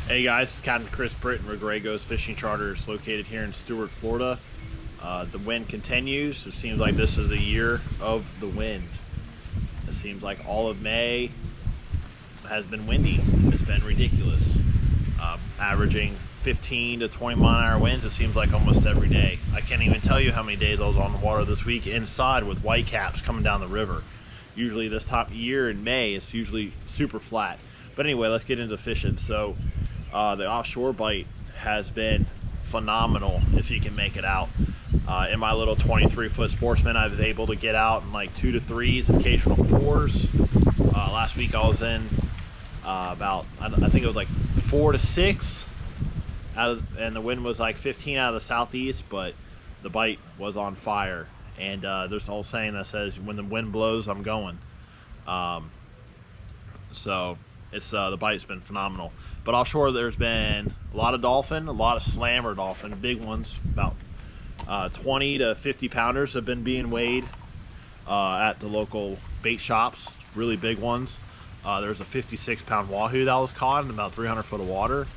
Hey guys, it's Captain Chris Britton, Regragos Fishing Charters, located here in Stuart, Florida. The wind continues. It seems like this is a year of the wind. It seems like all of May has been windy. It's been ridiculous. Averaging 15 to 20 mile-an-hour winds, it seems like almost every day. I can't even tell you how many days I was on the water this week inside with white caps coming down the river. Usually this time of year in May, it's usually super flat. But anyway, let's get into fishing. So the offshore bite has been phenomenal if you can make it out. In my little 23-foot Sportsman, I was able to get out in like 2 to 3s, occasional 4s. Last week I was in about, I think it was like 4 to 6, and the wind was like 15 out of the southeast, but the bite was on fire. And there's an old saying that says, when the wind blows, I'm going. So it's the bite's been phenomenal. But offshore, there's been a lot of dolphin, a lot of slammer dolphin, big ones, about 20 to 50 pounders have been being weighed at the local bait shops, really big ones. There's a 56-pound wahoo that was caught in about 300 foot of water.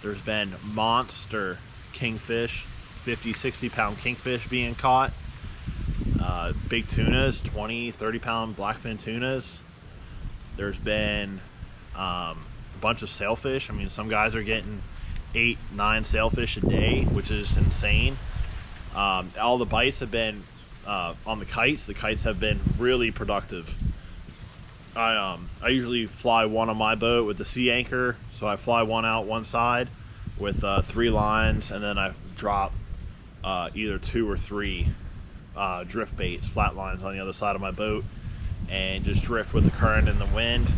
There's been monster kingfish, 50, 60-pound kingfish being caught. Big tunas, 20, 30-pound blackfin tunas. There's been a bunch of sailfish. I mean, some guys are getting 8, 9 sailfish a day, which is insane. All the bites have been on the kites. The kites have been really productive. I usually fly one on my boat with the sea anchor, so I fly one out one side with 3 lines, and then I drop either 2 or 3 drift baits, flat lines on the other side of my boat, and just drift with the current and the wind.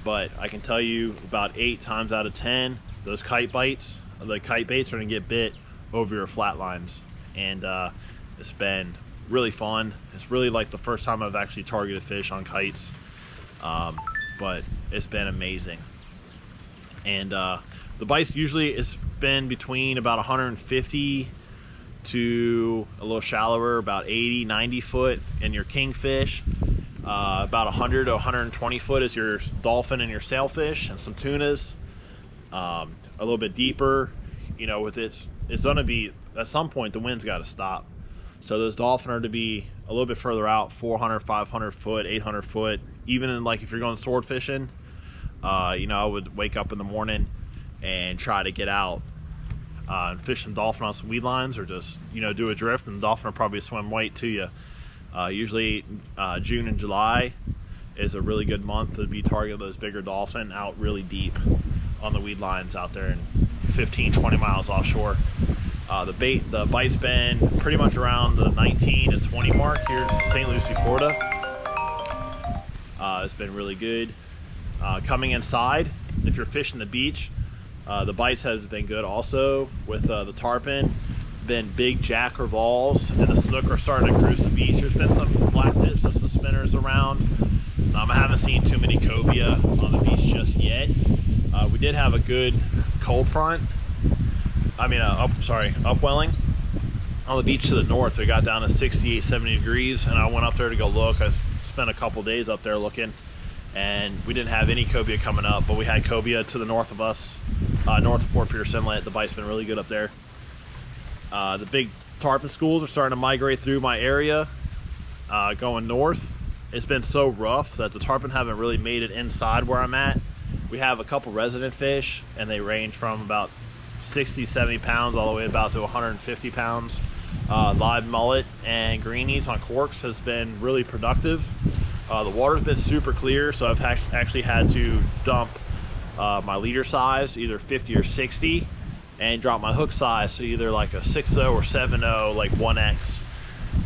But I can tell you, about 8 times out of 10, those kite bites, the kite baits are gonna get bit over your flat lines. And it's been really fun. It's really like the first time I've actually targeted fish on kites, but it's been amazing. And the bites, usually it's been between about 150 to a little shallower, about 80, 90 foot, and your kingfish. About 100 to 120 foot is your dolphin and your sailfish and some tunas. A little bit deeper, you know, with it's gonna be, at some point the wind's got to stop. So those dolphin are to be a little bit further out, 400, 500 foot, 800 foot. Even in, like, if you're going sword fishing, you know, I would wake up in the morning and try to get out and fish some dolphin on some weed lines, or just, you know, do a drift, and the dolphin will probably swim right to you. Usually June and July is a really good month to be targeting those bigger dolphin out really deep on the weed lines out there in 15, 20 miles offshore. The bite's been pretty much around the 19 to 20 mark here in St. Lucie, Florida. It's been really good. Coming inside, if you're fishing the beach, the bites have been good also with the tarpon. Been big jack revolves, and the snook are starting to cruise the beach. There's been some black tips and some spinners around. I haven't seen too many cobia on the beach just yet. We did have a good cold front. Upwelling on the beach to the north. We got down to 68, 70 degrees, and I went up there to go look. I spent a couple days up there looking, and we didn't have any cobia coming up, but we had cobia to the north of us, north of Fort Pierce Inlet. The bite's been really good up there. The big tarpon schools are starting to migrate through my area, going north. It's been so rough that the tarpon haven't really made it inside where I'm at. We have a couple resident fish, and they range from about 60, 70 pounds all the way about to 150 pounds. Live mullet and greenies on corks has been really productive. The water's been super clear, so I've actually had to dump my leader size, either 50 or 60, and drop my hook size to either like a 6.0 or 7.0, like 1X.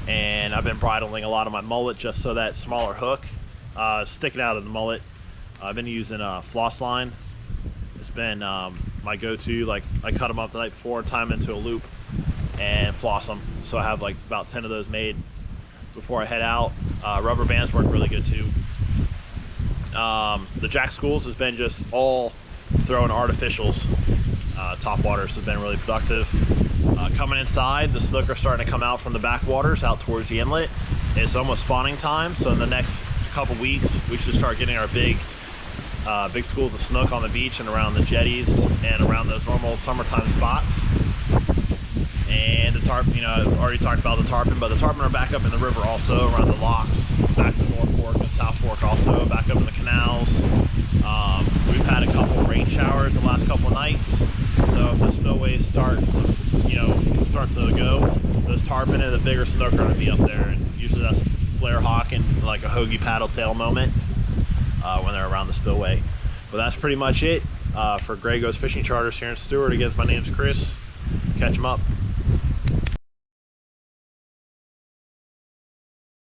And I've been bridling a lot of my mullet just so that smaller hook sticking out of the mullet. I've been using a floss line. It's been my go-to. Like, I cut them up the night before, tie them into a loop, and floss them. So I have like about 10 of those made before I head out. Rubber bands work really good too. The jack schools has been just all throwing artificials. Top waters has been really productive. Coming inside, the snook are starting to come out from the backwaters out towards the inlet. It's almost spawning time, so in the next couple weeks we should start getting our big big schools of snook on the beach and around the jetties and around those normal summertime spots. And the tarpon, you know, I've already talked about the tarpon, but the tarpon are back up in the river also, around the locks, back to North Fork and South Fork also, back up in the canals. We've had a couple rain showers the last couple nights, so if the spillways start to, you know, start to go, those tarpon and the bigger snook are going to be up there, and usually that's a flare hawk and like a hoagie paddle tail moment when they're around the spillway. But that's pretty much it for Grey Ghost Fishing Charters here in Stewart. Again, my name's Chris. Catch them up.